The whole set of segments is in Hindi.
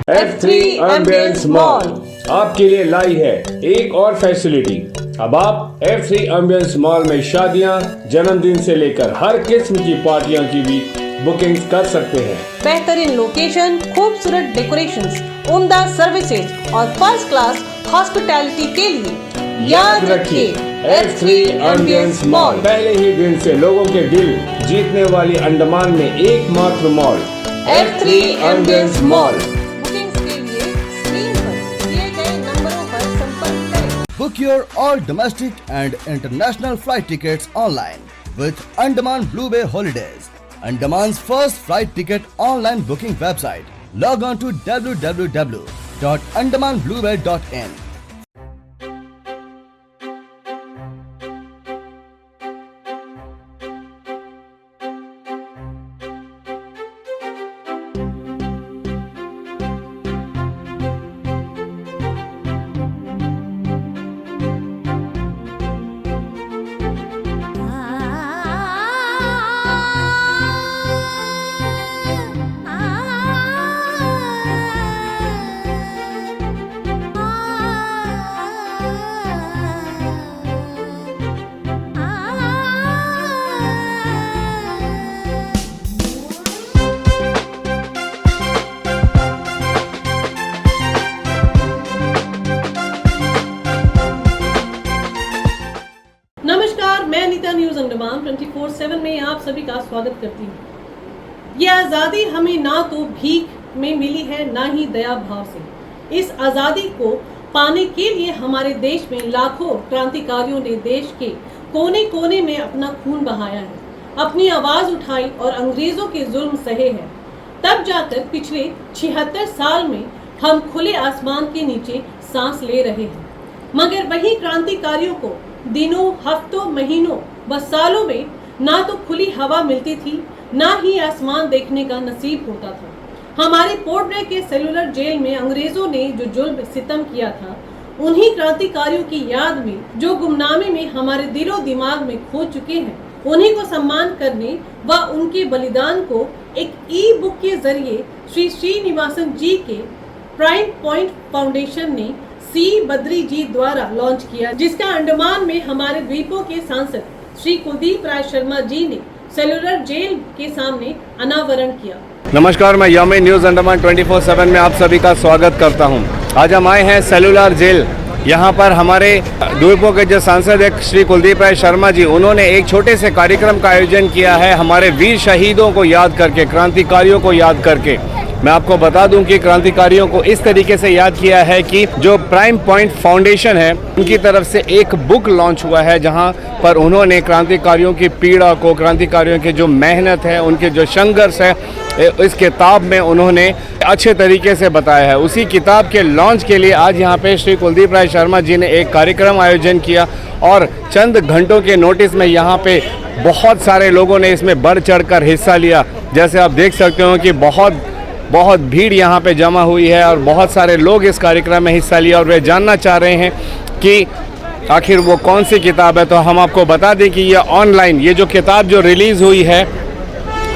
F3 Ambience Mall आपके लिए लाई है एक और फैसिलिटी। अब आप F3 Ambience Mall में शादियां, जन्मदिन से लेकर हर किस्म की पार्टियों की भी बुकिंग कर सकते हैं। बेहतरीन लोकेशन, खूबसूरत डेकोरेशंस, उम्दा सर्विसेज और फर्स्ट क्लास हॉस्पिटैलिटी के लिए याद रखिए F3 Ambience Mall पहले ही दिन से लोगों के दिल जीतने वाली अंडमान में एकमात्र mall F3 Ambience Mall। Bookings के लिए स्क्रीन पर दिए गए नंबरों पर संपर्क करें। Book your all domestic and international flight tickets online with Andaman Blue Bay Holidays, Andaman's first flight ticket online booking website. Log on to www.andamanbluebay.in. नमस्कार, मैं अनीता न्यूज अंडमान 24/7 में आप सभी का स्वागत करती हूँ। ये आज़ादी हमें ना तो भीख में मिली है ना ही दया भाव से। इस आज़ादी को पाने के लिए हमारे देश में लाखों क्रांतिकारियों ने देश के कोने कोने में अपना खून बहाया है, अपनी आवाज उठाई और अंग्रेजों के जुल्म सहे हैं। तब जाकर पिछले 76 साल में हम खुले आसमान के नीचे सांस ले रहे हैं। मगर वही क्रांतिकारियों को दिनों, हफ्तों, महीनों व सालों में ना तो खुली हवा मिलती थी, ना ही आसमान देखने का नसीब होता था। हमारे पोर्ट ब्लेयर के सेलुलर जेल में अंग्रेजों ने जो जुल्म सितम किया था, उन्हीं क्रांतिकारियों की याद में जो गुमनामी में हमारे दिलो दिमाग में खो चुके हैं, उन्हीं को सम्मान करने व उनके बलिदान को एक ई बुक के जरिए श्री श्रीनिवासन जी के प्राइम पॉइंट फाउंडेशन ने सी बद्री जी द्वारा लॉन्च किया, जिसका अंडमान में हमारे द्वीपों के सांसद श्री कुलदीप राय शर्मा जी ने सेलुलर जेल के सामने अनावरण किया। नमस्कार, मैं यामी न्यूज अंडमान 24/7 में आप सभी का स्वागत करता हूं। आज हम आए हैं सेलुलर जेल। यहां पर हमारे द्वीपों के जो सांसद है श्री कुलदीप राय शर्मा जी, उन्होंने एक छोटे से कार्यक्रम का आयोजन किया है हमारे वीर शहीदों को याद करके, क्रांतिकारियों को याद करके। मैं आपको बता दूं कि क्रांतिकारियों को इस तरीके से याद किया है कि जो प्राइम पॉइंट फाउंडेशन है, उनकी तरफ से एक बुक लॉन्च हुआ है जहां पर उन्होंने क्रांतिकारियों की पीड़ा को, क्रांतिकारियों की जो मेहनत है, उनके जो संघर्ष है, इस किताब में उन्होंने अच्छे तरीके से बताया है। उसी किताब के लॉन्च के लिए आज यहाँ पे श्री कुलदीप राय शर्मा जी ने एक कार्यक्रम आयोजन किया और चंद घंटों के नोटिस में यहाँ पे बहुत सारे लोगों ने इसमें बढ़ चढ़ कर हिस्सा लिया। जैसे आप देख सकते हो कि बहुत भीड़ यहाँ पे जमा हुई है और बहुत सारे लोग इस कार्यक्रम में हिस्सा लिया और वे जानना चाह रहे हैं कि आखिर वो कौन सी किताब है। तो हम आपको बता दें कि ये ऑनलाइन, ये जो किताब जो रिलीज़ हुई है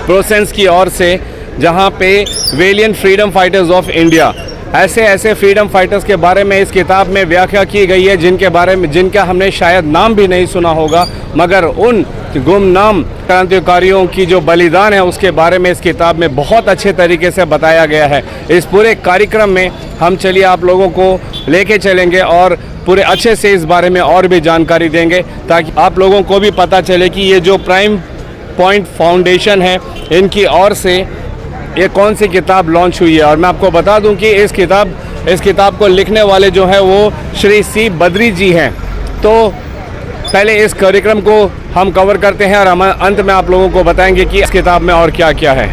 प्रोसेंस की ओर से, जहाँ पे valiant freedom fighters of India, ऐसे फ्रीडम फाइटर्स के बारे में इस किताब में व्याख्या की गई है जिनका हमने शायद नाम भी नहीं सुना होगा, मगर उन गुमनाम क्रांतिकारियों की जो बलिदान है उसके बारे में इस किताब में बहुत अच्छे तरीके से बताया गया है। इस पूरे कार्यक्रम में हम चलिए आप लोगों को लेके चलेंगे और पूरे अच्छे से इस बारे में और भी जानकारी देंगे, ताकि आप लोगों को भी पता चले कि ये जो प्राइम पॉइंट फाउंडेशन है, इनकी ओर से ये कौन सी किताब लॉन्च हुई है। और मैं आपको बता दूं कि इस किताब को लिखने वाले जो है वो श्री सी बद्री जी हैं। तो पहले इस कार्यक्रम को हम कवर करते हैं और हम अंत में आप लोगों को बताएंगे कि इस किताब में और क्या क्या है।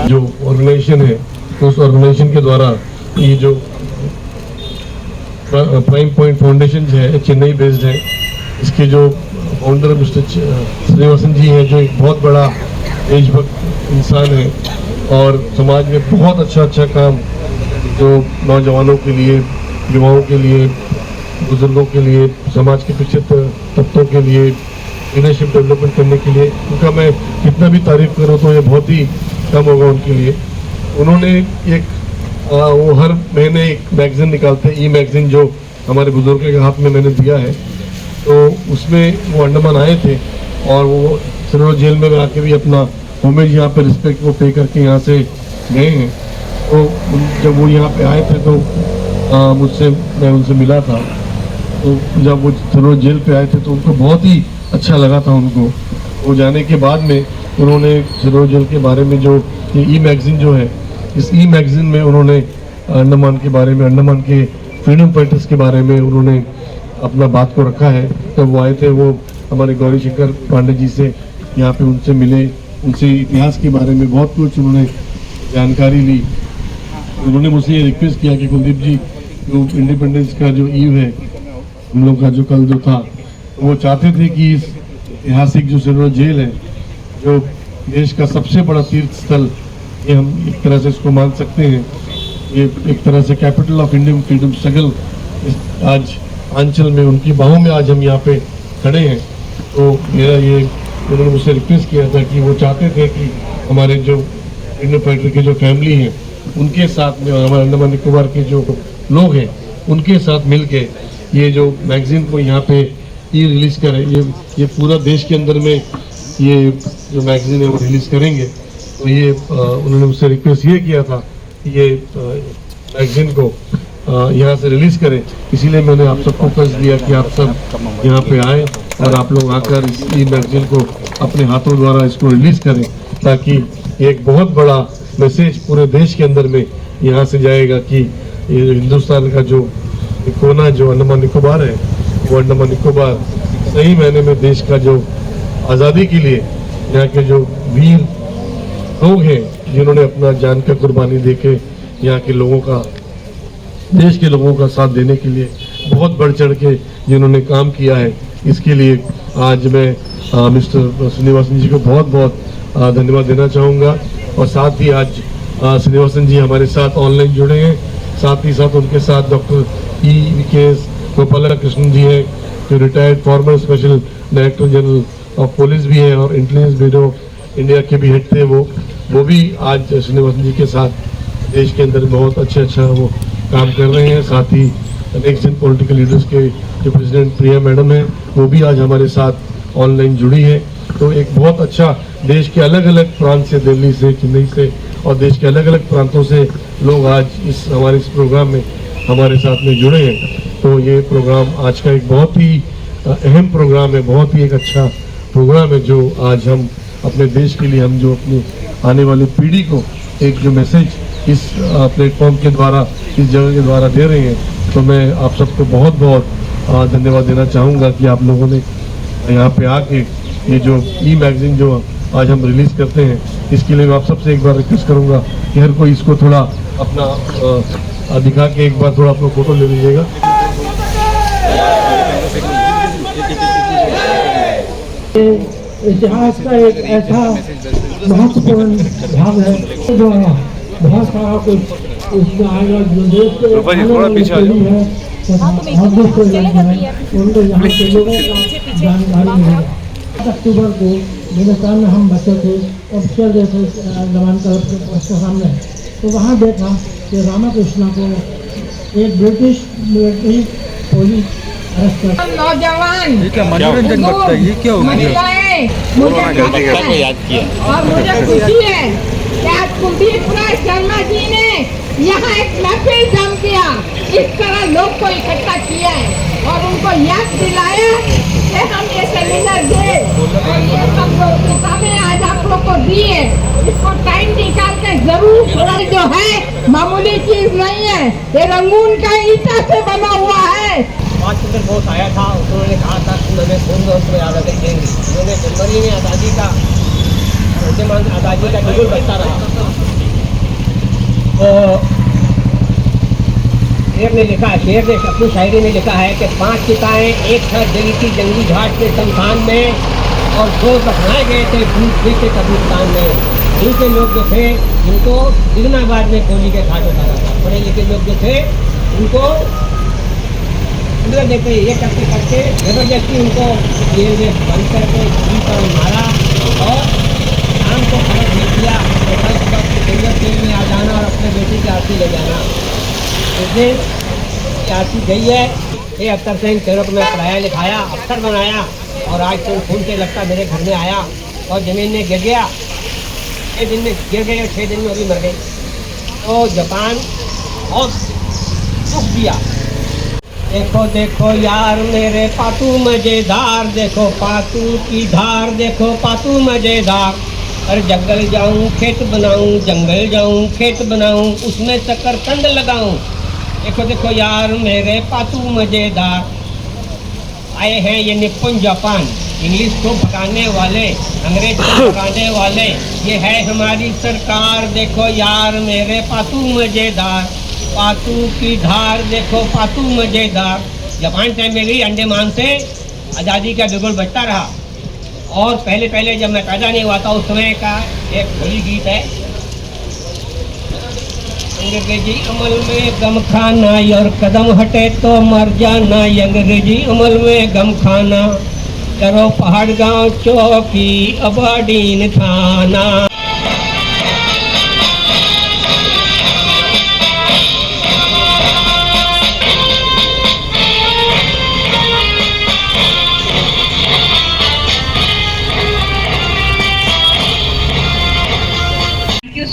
जो ऑर्गेनाइजेशन है, उस ऑर्गेनाइजेशन के द्वारा ये जो प्राइम पॉइंट फाउंडेशन जो है चेन्नई बेस्ड है, इसके जो फाउंडर मिस्टर श्रीनिवासन जी हैं, जो एक बहुत बड़ा देशभक्त इंसान है और समाज में बहुत अच्छा काम जो नौजवानों के लिए युवाओं के लिए, बुजुर्गों के लिए, समाज के पिछड़े तबकों के लिए लीडरशिप डेवलपमेंट करने के लिए उनका मैं कितना भी तारीफ करूँ तो ये बहुत ही कम होगा उनके लिए। उन्होंने एक वो हर महीने एक मैगजीन निकालते हैं, ई मैगजीन, जो हमारे बुजुर्गों के हाथ में मैंने दिया है। तो उसमें वो अंडमान आए थे और वो सिरोर जेल में आके भी अपना होमेज यहाँ पे रिस्पेक्ट वो पे करके यहाँ से गए हैं। तो जब वो यहाँ पे आए थे तो मैं उनसे मिला था। तो जब वो सिरोर जेल पे आए थे तो उनको बहुत ही अच्छा लगा था उनको। वो जाने के बाद में उन्होंने सिरोर जेल के बारे में जो ये ई मैगजीन जो है, इस ई मैगजीन में उन्होंने अंडमान के बारे में, अंडमान के फ्रीडम फाइटर्स के बारे में उन्होंने अपना बात को रखा है। जब वो आए थे वो हमारे गौरी शंकर पांडे जी से यहाँ पे उनसे मिले, उनसे इतिहास के बारे में बहुत कुछ उन्होंने जानकारी ली। उन्होंने मुझसे ये रिक्वेस्ट किया कि कुलदीप जी, जो इंडिपेंडेंस का जो ईव है हम लोग का, जो कल जो था, वो चाहते थे कि इस ऐतिहासिक जो सिरोर जेल है, जो देश का सबसे बड़ा तीर्थ स्थल, ये हम एक तरह से इसको मान सकते हैं, ये एक तरह से capital of Indian freedom struggle, आज आंचल में उनकी बाहों में आज हम यहाँ पे खड़े हैं। तो मेरा ये, उन्होंने मुझसे रिक्वेस्ट किया था कि वो चाहते थे कि हमारे जो फ्रीडम फाइटर की जो फैमिली है उनके साथ में, और हमारे अंडमान निकोबार के जो लोग हैं उनके साथ मिल के ये जो मैगजीन को यहाँ पे ये रिलीज करें। ये पूरा देश के अंदर में ये जो मैगजीन है वो रिलीज करेंगे। तो ये उन्होंने मुझसे रिक्वेस्ट ये किया था कि ये मैगजीन को यहाँ से रिलीज करें। इसीलिए मैंने आप सबको कष्ट दिया कि आप सब यहाँ पे आए और आप लोग आकर इस ई मैगजीन को अपने हाथों द्वारा इसको रिलीज करें, ताकि एक बहुत बड़ा मैसेज पूरे देश के अंदर में यहाँ से जाएगा कि ये हिंदुस्तान का जो कोना, जो अंडमान निकोबार है, वो अंडमान निकोबार सही मायने में देश का जो आज़ादी के लिए यहाँ के जो वीर लोग हैं, जिन्होंने अपना जान का कुर्बानी देके यहाँ के लोगों का, देश के लोगों का साथ देने के लिए बहुत बढ़ चढ़ के जिन्होंने काम किया है, इसके लिए आज मैं मिस्टर श्रीनिवासन जी को बहुत बहुत धन्यवाद देना चाहूँगा। और साथ ही आज श्रीनिवासन जी हमारे साथ ऑनलाइन जुड़े हैं। साथ ही साथ उनके साथ डॉक्टर E.V.K.S. गोपाल कृष्णन जी हैं, जो retired farmer special director general of police भी है और इंटेलिजेंस ब्यूरो ऑफ इंडिया के भी हेड थे। वो भी आज श्रीनिवासन जी के साथ देश के अंदर बहुत अच्छा वो काम कर रहे हैं। साथ ही नेक्स्ट जन पॉलिटिकल लीडर्स के जो प्रेसिडेंट प्रिया मैडम है, वो भी आज हमारे साथ ऑनलाइन जुड़ी है। तो एक बहुत अच्छा, देश के अलग अलग प्रांत से, दिल्ली से, चेन्नई से और देश के अलग अलग प्रांतों से लोग आज हमारे इस प्रोग्राम में हमारे साथ में जुड़े हैं। तो ये प्रोग्राम आज का एक बहुत ही अहम प्रोग्राम है, बहुत ही एक अच्छा प्रोग्राम है, जो आज हम अपने देश के लिए, हम जो अपनी आने वाली पीढ़ी को एक जो मैसेज इस प्लेटफॉर्म के द्वारा, इस जगह के द्वारा दे रहे हैं। तो मैं आप सबको बहुत बहुत धन्यवाद देना चाहूँगा कि आप लोगों ने यहाँ पे आके ये जो ई मैगजीन जो आज हम रिलीज़ करते हैं, इसके लिए मैं आप सबसे एक बार रिक्वेस्ट करूँगा कि हर कोई इसको थोड़ा अपना दिखा के एक बार थोड़ा अपना फोटो ले लीजिएगा। इतिहास का एक ऐसा महत्वपूर्ण भाग है जो बहुत सारा कुछ उसमें आएगा, जो देश के आने है उनको यहाँ के लोगों का जानकारी मिलेगा। अक्टूबर को हिंदुस्तान में हम बच्चे थे और चल रहे थे अंडमान के सामने, तो वहाँ देखा कि रामाकृष्ण को एक ब्रिटिश मिलिट्री पुलिस अरेस्ट कर। नौजवान मनोरंजन करता है, ये क्या हो गया? और मुझे खुशी है कि आज कुलदीप राय शर्मा जी ने यहाँ एक महफिल जम किया, इस तरह लोग को इकट्ठा किया है और उनको याद दिलाया कि हम ये सेमिनार दे और ये सब लोग किताबें आज आप लोग को दी है, इसको टाइम निकाल के जरूर थोड़ा, जो है मामूली चीज नहीं है, ये रंगून का ईटा से बना हुआ है। आज अंदर बहुत आया था, उन्होंने कहा था कि हमें फोन दोस्त में आज़ादी देंगे। उन्होंने जनवरी में आज़ादी का बिल्कुल बचता रहा। तो शेर ने लिखा, शेर ने अपनी शायरी में लिखा है कि 5 चिताएं एक साथ जली थी जंगली घाट के शमशान में और 2 दफनाए गए थे दूसरे के कब्रिस्तान में। इनके लोग जो थे जिनको इलाहाबाद में गोली के घाट उतारा था, पढ़े लिखे लोग जो थे उनको वीडियो देखे ये करते करते जबरदस्ती उनको ये बंद करके गोली पर मारा और शाम को खबर भेज दिया तो कल सुबह फिंगर प्रिंट में आ जाना और अपने बेटी की आरती ले जाना। उस दिन आरती गई है, ये अख्तर से इन तेरों को मैं पढ़ाया लिखाया, अफसर बनाया और आज तो खून के लगता मेरे घर में आया और ज़मीन में गिर गया। 6 दिन में गिर गए और 6 दिन में अभी मर गए। तो जापान बहुत दुख दिया। देखो देखो यार मेरे पातू मजेदार, देखो पातू की धार, देखो पातू मजेदार। अरे जंगल जाऊं खेत बनाऊं, जंगल जाऊं खेत बनाऊं, उसमें शकरकंद लगाऊं। देखो देखो यार मेरे पातू मजेदार। आए हैं ये निपुण जापान, इंग्लिश को भगाने वाले, अंग्रेज को भगाने वाले, ये है हमारी सरकार। देखो यार मेरे पातू मजेदार, पातू की धार, देखो पातू मजेदार। जापान टाइम में भी अंडमान से आज़ादी का बिगुल बजता रहा। और पहले पहले जब मैं पैदा नहीं हुआ था उस समय का एक होली गीत है, अंग्रेजी अमल में गम खाना और कदम हटे तो मर जाना, अंग्रेजी अमल में गम खाना, करो पहाड़ गांव चौकी अबाडीन थाना।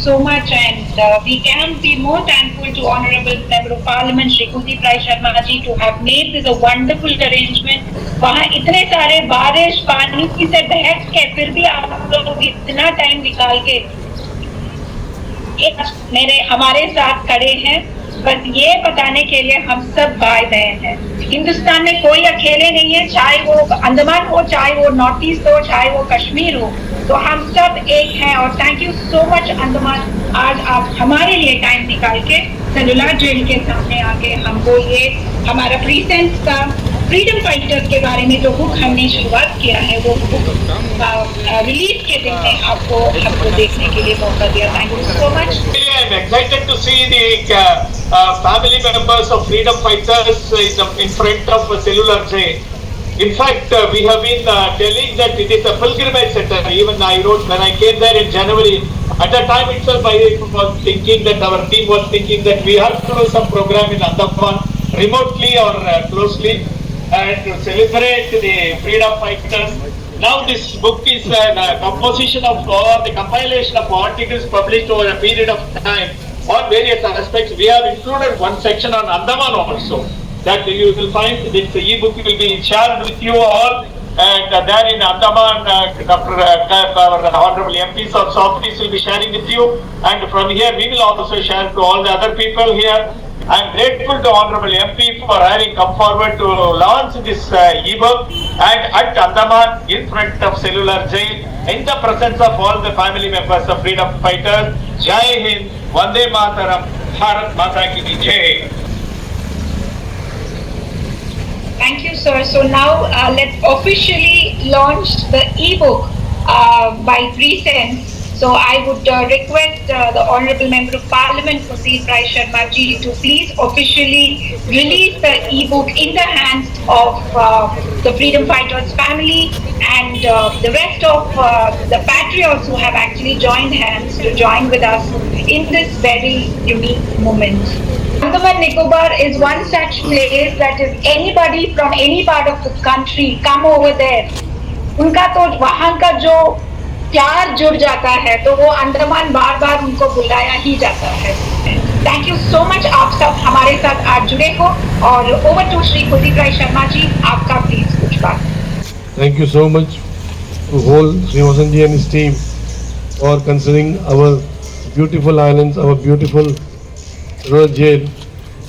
So much, and we cannot be more thankful to Honorable Member of Parliament Shri Kuldeep Rai Sharma ji to have made this a wonderful arrangement. वहाँ इतने सारे बारिश पानी से बहस के फिर भी आप लोग इतना टाइम निकाल के मेरे हमारे साथ खड़े हैं, बस ये बताने के लिए हम सब भाई बहन हैं। हिंदुस्तान में कोई अकेले नहीं है, चाहे वो अंडमान हो, चाहे वो नॉर्थ ईस्ट हो, चाहे वो कश्मीर हो, तो हम सब एक हैं। और thank you so much Andaman, आज आप हमारे लिए टाइम निकाल के सेलुलर जेल के सामने आके हमको ये हमारा प्रीसेंस का फ्रीडम फाइटर्स के बारे में जो बुक हमने शुरुआत किया है वो बुक रिलीज के दिन में आपको हमको देखने के लिए मौका दिया। Thank you so much. I'm excited to see the family members of freedom fighters in front of cellular jail. In fact, we have been telling that it is a pilgrimage center. Even I wrote when I came there in January. At that time itself, I was thinking that our team was thinking that we have to do some program in Andaman remotely or closely and to celebrate the freedom fighters. Now this book is a composition of or the compilation of articles published over a period of time on various aspects. We have included one section on Andaman also, that you will find this e-book will be shared with you all, and there in Andaman, our honorable MPs or softies will be sharing with you, and from here we will also share to all the other people here. I am grateful to honorable MP for having come forward to launch this e-book, and at Andaman in front of cellular jail in the presence of all the family members of freedom fighters. Jai Hind, Vande Mataram, Bharat Mata ki Jai. Thank you, sir. So now let's officially launch the e-book by Presence. So I would request the Honorable Member of Parliament Kuldeep Rai Sharma ji to please officially release the e-book in the hands of the freedom fighters family and the rest of the patriots who have actually joined hands to join with us in this very unique moment. Andaman Nicobar is one such place that is anybody from any part of the country come over there. उनका तो वहाँ का जो प्यार जुड़ जाता है तो वो अंडमान बार बार उनको बुलाया ही जाता है। थैंक यू सो मच, आप सब हमारे साथ आज जुड़े हो। और ओवर टू श्री कुलदीप राय शर्मा जी, आपका प्लीज कुछ बात। Thank you so much to whole Srinivasan ji and his team for considering our beautiful islands, our beautiful rural jail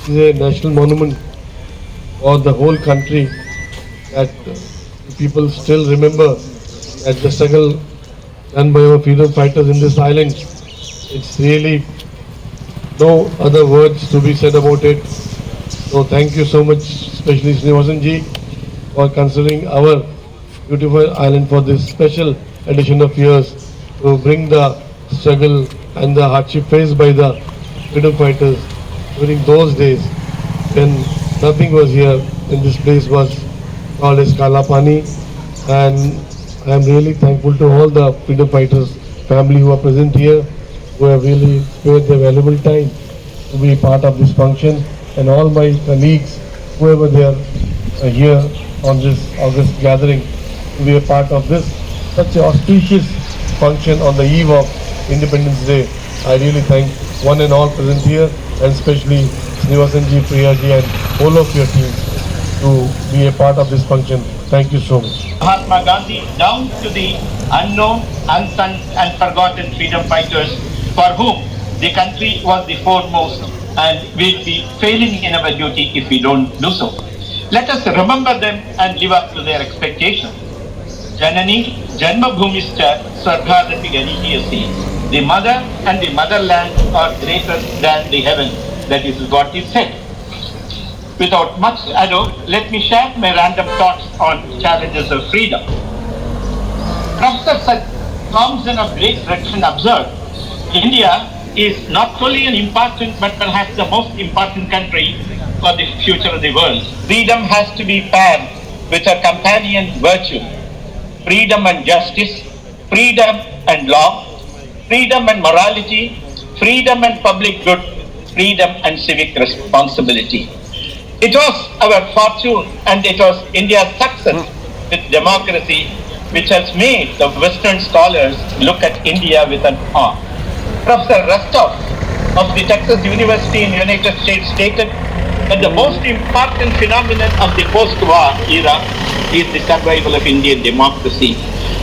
is a national monument for the whole country, that people still remember that the struggle done by our freedom fighters in this island. It's really no other words to be said about it. So thank you so much, especially Srinivasan ji, for considering our beautiful island for this special edition of years to bring the struggle and the hardship faced by the freedom fighters during those days when nothing was here, in this place was called as Kala Pani, and I am really thankful to all the freedom fighters family who are present here, who have really spared their valuable time to be part of this function, and all my colleagues, whoever they are here on this August gathering, to be a part of this such an auspicious function on the eve of Independence Day. I really thank one and all present here, and especially Srinivasanji, Priyaji, and all of your team to be a part of this function. Thank you so much. Mahatma Gandhi down to the unknown, unsung and forgotten freedom fighters for whom the country was the foremost, and we'll be failing in our duty if we don't do so. Let us remember them and live up to their expectations. Janani Janmabhumischa Swargadati Ganiyasi. The mother and the motherland are greater than the heaven. That is what is said. Without much ado, let me share my random thoughts on challenges of freedom. Professor Sir Thompson of Great Britain observed, India is not only an important but perhaps the most important country for the future of the world. Freedom has to be paired with a companion virtue. Freedom and justice, freedom and law, freedom and morality, freedom and public good, freedom and civic responsibility. It was our fortune and it was India's success with democracy which has made the Western scholars look at India with an awe. Professor Rostov of the Texas University in the United States stated that the most important phenomenon of the post-war era is the survival of Indian democracy.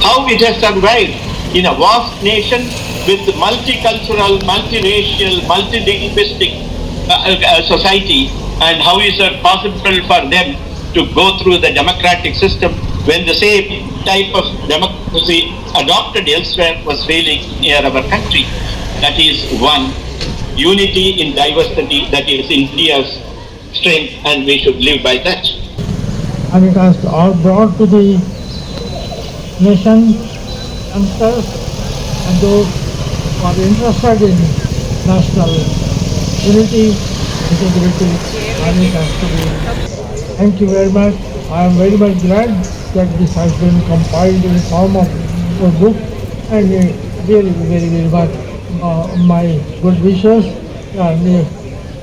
How it has survived in a vast nation with multicultural, multiracial, multilinguistic society, and how is it possible for them to go through the democratic system when the same type of democracy adopted elsewhere was failing near our country. That is one. Unity in diversity, that is India's strength, and we should live by that. And it has all brought to the nation youngsters and those who are interested in national unity, integrity, and it has to be. Thank you very much. I am very much glad that this has been compiled in the form of a book, and really very, very much my good wishes, and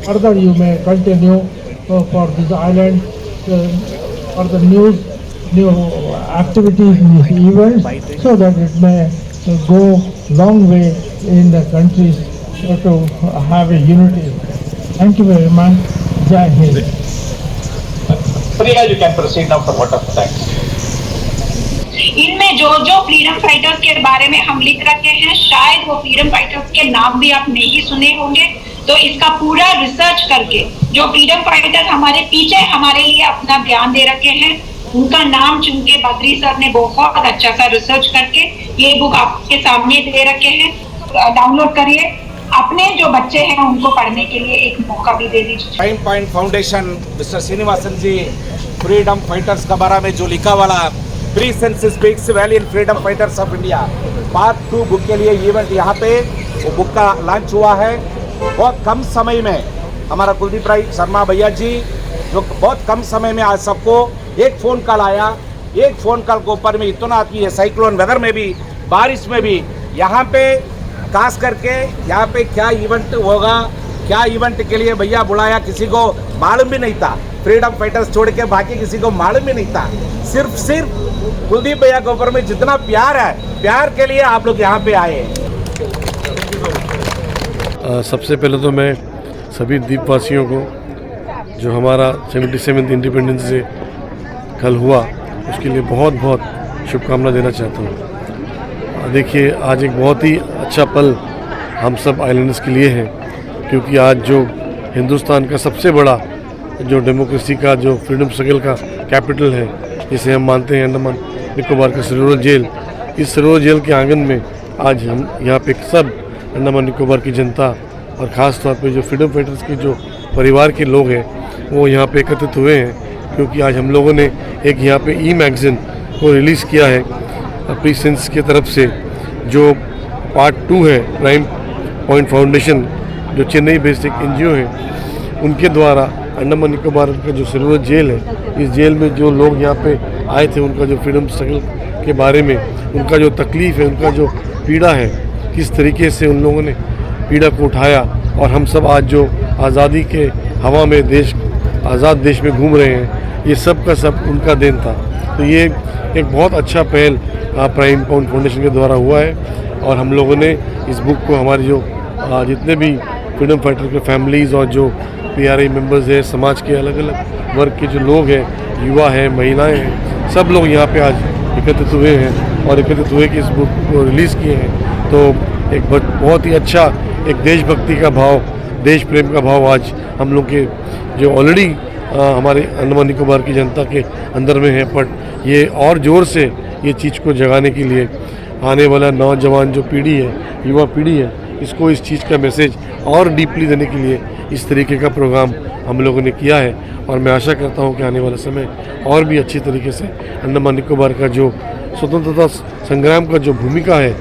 further you may continue for this island for the new activities, new events, so that it may go long way in the countries to have a unity. Thank you very much. Jai Hind. Priya, you can proceed now for vote of thanks. इनमें जो जो फ्रीडम फाइटर्स के बारे में हम लिख रखे हैं, शायद वो फ्रीडम फाइटर्स के नाम भी आप नहीं सुने होंगे, तो इसका पूरा रिसर्च करके जो फ्रीडम फाइटर्स हमारे पीछे हमारे लिए अपना ज्ञान दे रखे हैं, उनका नाम चुन के बद्री सर ने बहुत अच्छा सा रिसर्च करके ये बुक आपके सामने दे रखे हैं. डाउनलोड करिए, अपने जो बच्चे हैं उनको पढ़ने के लिए एक मौका भी दे दीजिए. Time point foundation mister Srinivasan ji freedom fighters का बारे में जो लिखा वाला pre sense speaks valiant freedom fighters of India part 2 book के लिए इवेंट यहाँ पे वो बुक का लॉन्च हुआ है. बहुत कम समय में हमारा कुलदीप राय शर्मा भैया जी जो बहुत कम समय में आज सबको एक फ़ोन कॉल आया, एक फ़ोन कॉल के ऊपर में इतना आती है, साइक्लोन वेदर में भी, बारिश में भी, यहाँ पे खास करके यहाँ पे क्या इवेंट होगा, क्या इवेंट के लिए भैया बुलाया, किसी को मालूम भी नहीं था. फ्रीडम फाइटर्स छोड़ के बाकी किसी को मालूम भी नहीं था. सिर्फ कुलदीप भैया के ऊपर में जितना प्यार है, प्यार के लिए आप लोग यहाँ पे आए. सबसे पहले तो मैं सभी द्वीपवासियों को जो हमारा 77th इंडिपेंडेंस डे कल हुआ उसके लिए बहुत बहुत शुभकामना देना चाहता हूँ. देखिए, आज एक बहुत ही अच्छा पल हम सब आइलैंडर्स के लिए है, क्योंकि आज जो हिंदुस्तान का सबसे बड़ा जो डेमोक्रेसी का जो फ्रीडम स्ट्रगल का कैपिटल है, जिसे हम मानते हैं अंडमान निकोबार का सरोवर जेल, इस सरोवर जेल के आंगन में आज हम यहाँ पे सब अंडमान निकोबार की जनता और ख़ास तौर पे जो फ्रीडम फाइटर्स के जो परिवार के लोग हैं वो यहाँ पे एकत्रित हुए हैं, क्योंकि आज हम लोगों ने एक यहाँ पे मैगज़ीन को रिलीज़ किया है प्री सेंस की तरफ से, जो पार्ट 2 है. प्राइम पॉइंट फाउंडेशन जो चेन्नई बेस्ड एक NGO है, उनके द्वारा अंडमान निकोबार का जो सेलुलर जेल है, इस जेल में जो लोग यहाँ पे आए थे, उनका जो फ्रीडम स्ट्रगल के बारे में, उनका जो तकलीफ़ है, उनका जो पीड़ा है, किस तरीके से उन लोगों ने पीड़ा को उठाया, और हम सब आज जो आज़ादी के हवा में आज़ाद देश में घूम रहे हैं, ये सब का सब उनका देन था। तो ये एक बहुत अच्छा पहल प्राइम पाउंड फाउंडेशन के द्वारा हुआ है, और हम लोगों ने इस बुक को हमारे जो जितने भी फ्रीडम फाइटर के फैमिलीज़ और जो PRI मेंबर्स हैं, समाज के अलग अलग वर्ग के जो लोग हैं, युवा हैं, महिलाएं हैं, सब लोग यहाँ पे आज एकत्रित हुए हैं और एकत्रित हुए कि इस बुक को रिलीज़ किए हैं। तो एक बहुत ही अच्छा एक देशभक्ति का भाव, देश प्रेम का भाव आज हम लोग के जो ऑलरेडी हमारे अंडमान निकोबार की जनता के अंदर में है, बट ये और ज़ोर से ये चीज़ को जगाने के लिए आने वाला नौजवान जो पीढ़ी है, युवा पीढ़ी है, इसको इस चीज़ का मैसेज और डीपली देने के लिए इस तरीके का प्रोग्राम हम लोगों ने किया है। और मैं आशा करता हूँ कि आने वाला समय और भी अच्छी तरीके से अंडमान निकोबार का जो स्वतंत्रता संग्राम का जो भूमिका है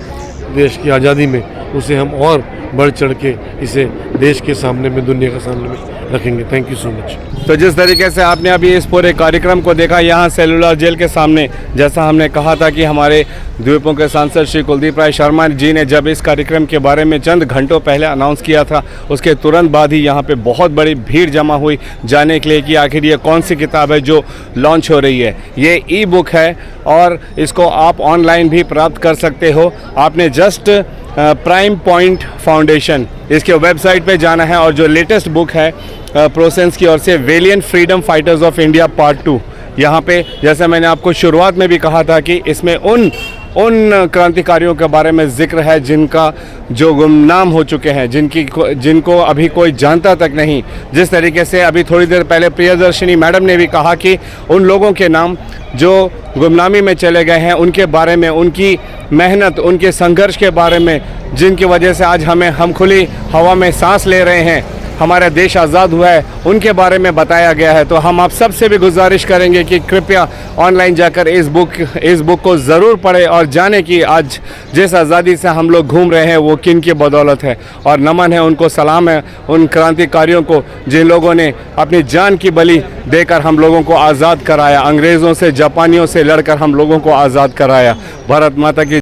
देश की आज़ादी में, उसे हम और बढ़ चढ़ के इसे देश के सामने में, दुनिया के सामने में रखेंगे। Thank you so much. तो जिस तरीके से आपने अभी इस पूरे कार्यक्रम को देखा यहाँ सेलुलर जेल के सामने, जैसा हमने कहा था कि हमारे द्वीपों के सांसद श्री कुलदीप राय शर्मा जी ने जब इस कार्यक्रम के बारे में चंद घंटों पहले अनाउंस किया था, उसके तुरंत बाद ही यहाँ पे बहुत बड़ी भीड़ जमा हुई जाने के लिए कि आखिर ये कौन सी किताब है जो लॉन्च हो रही है। ये ई बुक है और इसको आप ऑनलाइन भी प्राप्त कर सकते हो। आपने जस्ट प्राइम पॉइंट फाउंडेशन इसके वेबसाइट पे जाना है और जो लेटेस्ट बुक है प्रोसेंस की ओर से, valiant freedom fighters of India part 2, यहाँ पे जैसे मैंने आपको शुरुआत में भी कहा था कि इसमें उन क्रांतिकारियों के बारे में जिक्र है जिनका जो गुमनाम हो चुके हैं, जिनको अभी कोई जानता तक नहीं। जिस तरीके से अभी थोड़ी देर पहले प्रियदर्शिनी मैडम ने भी कहा कि उन लोगों के नाम जो गुमनामी में चले गए हैं, उनके बारे में, उनकी मेहनत, उनके संघर्ष के बारे में, जिनकी वजह से आज हम खुली हवा में सांस ले रहे हैं, हमारा देश आज़ाद हुआ है, उनके बारे में बताया गया है। तो हम आप सब से भी गुजारिश करेंगे कि कृपया ऑनलाइन जाकर इस बुक को ज़रूर पढ़ें और जानें कि आज जिस आज़ादी से हम लोग घूम रहे हैं वो किन की बदौलत है। और नमन है उनको, सलाम है उन क्रांतिकारियों को जिन लोगों ने अपनी जान की बलि देकर हम लोगों को आज़ाद कराया, अंग्रेज़ों से, जापानियों से लड़कर हम लोगों को आज़ाद कराया। भारत माता की